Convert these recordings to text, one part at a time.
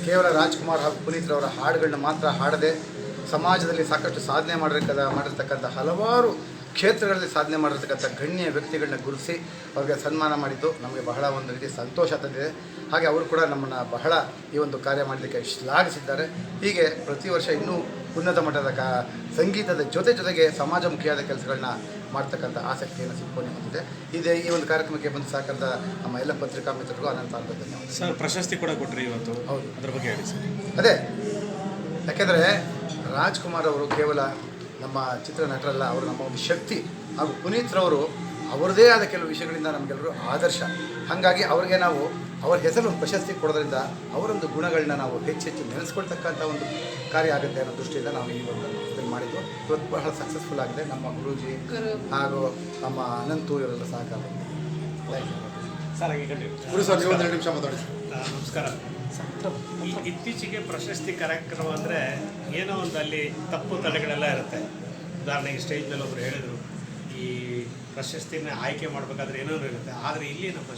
ಕೇವಲ ರಾಜ್ಕುಮಾರ್ ಹಾಗೂ ಪುನೀತ್ರವರ ಹಾಡುಗಳನ್ನ ಮಾತ್ರ ಹಾಡದೆ ಸಮಾಜದಲ್ಲಿ ಸಾಕಷ್ಟು ಸಾಧನೆ ಮಾಡಿರ್ತಕ್ಕಂಥ ಹಲವಾರು ಕ್ಷೇತ್ರಗಳಲ್ಲಿ ಸಾಧನೆ ಮಾಡಿರ್ತಕ್ಕಂಥ ಗಣ್ಯ ವ್ಯಕ್ತಿಗಳನ್ನ ಗುರುತಿಸಿ ಅವರಿಗೆ ಸನ್ಮಾನ ಮಾಡಿದ್ದು ನಮಗೆ ಬಹಳ ಒಂದು ರೀತಿ ಸಂತೋಷ ತಂದಿದೆ. ಹಾಗೆ ಅವರು ಕೂಡ ನಮ್ಮನ್ನು ಬಹಳ ಈ ಒಂದು ಕಾರ್ಯ ಮಾಡಲಿಕ್ಕೆ ಶ್ಲಾಘಿಸಿದ್ದಾರೆ. ಹೀಗೆ ಪ್ರತಿ ವರ್ಷ ಇನ್ನೂ ಉನ್ನತ ಮಟ್ಟದ ಸಂಗೀತದ ಜೊತೆಗೆ ಸಮಾಜಮುಖಿಯಾದ ಕೆಲಸಗಳನ್ನ ಮಾಡ್ತಕ್ಕಂಥ ಆಸಕ್ತಿಯನ್ನು ಸಿಂಫೋನಿ ಹೊಂದಿದೆ. ಈ ಒಂದು ಕಾರ್ಯಕ್ರಮಕ್ಕೆ ಬಂದು ಸಾಕಂತ ನಮ್ಮ ಎಲ್ಲ ಪತ್ರಿಕಾ ಮಿತ್ರರಿಗೂ ಅನಂತ ಧನ್ಯವಾದ. ಸರ್, ಪ್ರಶಸ್ತಿ ಕೂಡ ಕೊಟ್ಟರೆ ಇವತ್ತು. ಹೌದು, ಅದ್ರ ಬಗ್ಗೆ ಹೇಳಿ ಸರ್. ಅದೇ ಯಾಕೆಂದರೆ ರಾಜ್ಕುಮಾರ್ ಅವರು ಕೇವಲ ನಮ್ಮ ಚಿತ್ರನಟರಲ್ಲ, ಅವರು ನಮ್ಮ ಒಂದು ಶಕ್ತಿ. ಹಾಗೂ ಪುನೀತ್ರವರು ಅವರದೇ ಆದ ಕೆಲವು ವಿಷಯಗಳಿಂದ ನಮಗೆಲ್ಲರೂ ಆದರ್ಶ. ಹಾಗಾಗಿ ಅವ್ರಿಗೆ ನಾವು ಅವರ ಹೆಸರು ಒಂದು ಪ್ರಶಸ್ತಿ ಕೊಡೋದ್ರಿಂದ ಅವರೊಂದು ಗುಣಗಳನ್ನ ನಾವು ಹೆಚ್ಚೆಚ್ಚು ನೆನೆಸ್ಕೊಳ್ತಕ್ಕಂಥ ಒಂದು ಕಾರ್ಯ ಆಗುತ್ತೆ ಅನ್ನೋ ದೃಷ್ಟಿಯಿಂದ ನಾವು ಈ ಒಂದು ಇದನ್ನು ಮಾಡಿದ್ದು. ಇವತ್ತು ಬಹಳ ಸಕ್ಸಸ್ಫುಲ್ ಆಗಿದೆ. ನಮ್ಮ ಗುರೂಜಿ ಹಾಗೂ ನಮ್ಮ ಅನಂತು ಇವರೆಲ್ಲ ಸಹಕಾರ. ಸರ್, ನಿಮಿಷ ಮಾತಾಡಿ. ನಮಸ್ಕಾರ. ಇತ್ತೀಚೆಗೆ ಪ್ರಶಸ್ತಿ ಕಾರ್ಯಕ್ರಮ ಅಂದರೆ ಏನೋ ಒಂದು ಅಲ್ಲಿ ತಪ್ಪು ತಡೆಗಳೆಲ್ಲ ಇರುತ್ತೆ. ಉದಾಹರಣೆಗೆ ಸ್ಟೇಜ್ ಮೇಲೆ ಒಬ್ಬರು ಹೇಳಿದರು, ಈ ಪ್ರಶಸ್ತಿನ ಆಯ್ಕೆ ಮಾಡಬೇಕಾದ್ರೆ ಏನೋ ಇರುತ್ತೆ. ಆದರೆ ಇಲ್ಲಿ ನಮ್ಮ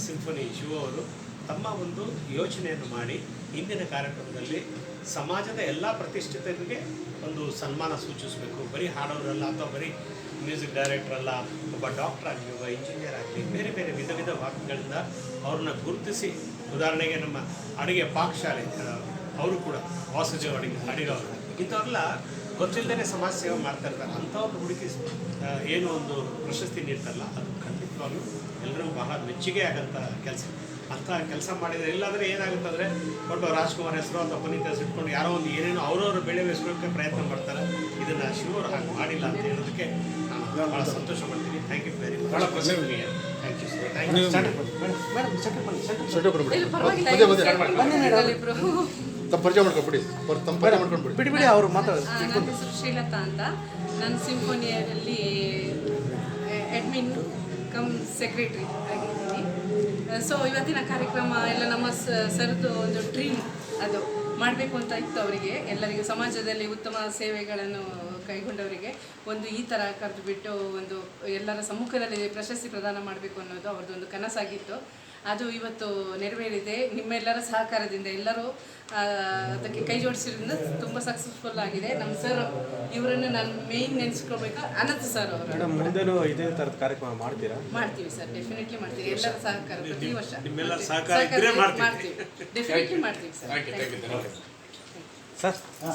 ಸಿಂಫನಿ ಶಿವ ಅವರು ತಮ್ಮ ಒಂದು ಯೋಚನೆಯನ್ನು ಮಾಡಿ ಇಂದಿನ ಕಾರ್ಯಕ್ರಮದಲ್ಲಿ ಸಮಾಜದ ಎಲ್ಲ ಪ್ರತಿಷ್ಠಿತರಿಗೆ ಒಂದು ಸನ್ಮಾನ ಸೂಚಿಸಬೇಕು. ಬರೀ ಹಾಡೋರಲ್ಲ, ಅಥವಾ ಬರೀ ಮ್ಯೂಸಿಕ್ ಡೈರೆಕ್ಟರ್ ಅಲ್ಲ, ಒಬ್ಬ ಡಾಕ್ಟರ್ ಆಗಲಿ, ಒಬ್ಬ ಇಂಜಿನಿಯರ್ ಆಗಲಿ, ಬೇರೆ ಬೇರೆ ವಿಧ ವಾಕ್ಯಗಳಿಂದ ಅವ್ರನ್ನ ಗುರುತಿಸಿ, ಉದಾಹರಣೆಗೆ ನಮ್ಮ ಅಡುಗೆ ಪಾಕಶಾಲೆ ಅವರು ಕೂಡ ವಾಸುದೇವ್ ಅಡಿಗೆ ಅವರು ಇಂಥವ್ರೆಲ್ಲ ಗೊತ್ತಿಲ್ಲದೇ ಸಮಾಜ ಸೇವೆ ಮಾಡ್ತಾ ಇರ್ತಾರೆ. ಅಂಥವ್ರನ್ನ ಹುಡುಕಿ ಏನು ಒಂದು ಪ್ರಶಸ್ತಿ ನೀಡ್ತಾರಲ್ಲ, ಅದು ಖಂಡಿತವಾಗ್ಲೂ ಎಲ್ಲರಿಗೂ ಬಹಳ ಮೆಚ್ಚುಗೆ ಆಗೋಂಥ ಕೆಲಸ. ಅಂಥ ಕೆಲಸ ಮಾಡಿದರೆ ಇಲ್ಲಾಂದರೆ ಏನಾಗುತ್ತಂದರೆ ಒಟ್ಟು ರಾಜ್ಕುಮಾರ್ ಹೆಸರು ಅಥವಾ ಪುನೀತ್ ಹೆಸರು ಇಟ್ಕೊಂಡು ಯಾರೋ ಒಂದು ಏನೇನೋ ಅವ್ರವ್ರ ಬೆಳೆ ಬೇಯಿಸ್ಕೊಳ್ಳೋಕ್ಕೆ ಪ್ರಯತ್ನ ಮಾಡ್ತಾರೆ. ಇದನ್ನು ಶಿವರು ಹಾಗೆ ಮಾಡಿಲ್ಲ ಅಂತ ಹೇಳೋದಕ್ಕೆ ನಾನು ಭಾಳ ಸಂತೋಷ ಪಡ್ತೀನಿ. Thank you very much. ಭಾಳ ಪ್ರಸನ್ನ. Thank you sir. ಪರಿಚಯ ಮಾಡ್ಕೊಂಡ್ಬಿಡಿ. ಬಿಡಿ ಅವರು ಮಾತಾಡೋದು. ನನ್ನ ಹೆಸರು ಶ್ರೀಲತಾ ಅಂತ. ನಾನು ಸಿಂಫೋನಿಯಲ್ಲಿ ಅಡ್ಮಿನ್ ಕಮ್ ಸೆಕ್ರೆಟ್ರಿ ಆಗಿದ್ದೀನಿ. ಸೊ ಇವತ್ತಿನ ಕಾರ್ಯಕ್ರಮ ಎಲ್ಲ ನಮ್ಮ ಸರ್ದು ಒಂದು ಡ್ರೀಮ್, ಅದು ಮಾಡಬೇಕು ಅಂತ ಇತ್ತು ಅವರಿಗೆ. ಎಲ್ಲರಿಗೂ ಸಮಾಜದಲ್ಲಿ ಉತ್ತಮ ಸೇವೆಗಳನ್ನು ಕೈಗೊಂಡವರಿಗೆ ಒಂದು ಈ ಥರ ಕರೆದು ಬಿಟ್ಟು ಒಂದು ಎಲ್ಲರ ಸಮ್ಮುಖದಲ್ಲಿ ಪ್ರಶಸ್ತಿ ಪ್ರದಾನ ಮಾಡಬೇಕು ಅನ್ನೋದು ಅವ್ರದ್ದೊಂದು ಕನಸಾಗಿತ್ತು. ಅದು ಇವತ್ತು ನೆರವೇರಿದೆ. ನಿಮ್ಮೆಲ್ಲರ ಸಹಕಾರದಿಂದ ಎಲ್ಲರೂ ಅದಕ್ಕೆ ಕೈ ಜೋಡಿಸಿದ್ರಿಂದ ತುಂಬ ಸಕ್ಸಸ್ಫುಲ್ ಆಗಿದೆ. ನಮ್ಮ ಸರ್ ಇವರನ್ನು ನಾನು ಮೇಯ್ನ್ ನೆನೆಸ್ಕೊಳ್ಬೇಕು, ಅನಂತ್ ಸರ್ ಅವರು. ಮುಂದೆನೂ ಇದೇ ಥರದ ಕಾರ್ಯಕ್ರಮ ಮಾಡ್ತೀರಾ? ಮಾಡ್ತೀವಿ ಸರ್, ಡೆಫಿನೆಟ್ಲಿ ಮಾಡ್ತೀವಿ. ಎಲ್ಲರ ಸಹಕಾರ ಪ್ರತಿ ವರ್ಷ ನಿಮ್ಮೆಲ್ಲರ ಸಹಕಾರ ಇದ್ದರೆ ಮಾಡ್ತೀವಿ, ಡೆಫಿನೆಟ್ಲಿ ಮಾಡ್ತೀವಿ ಸರ್. ಸರ್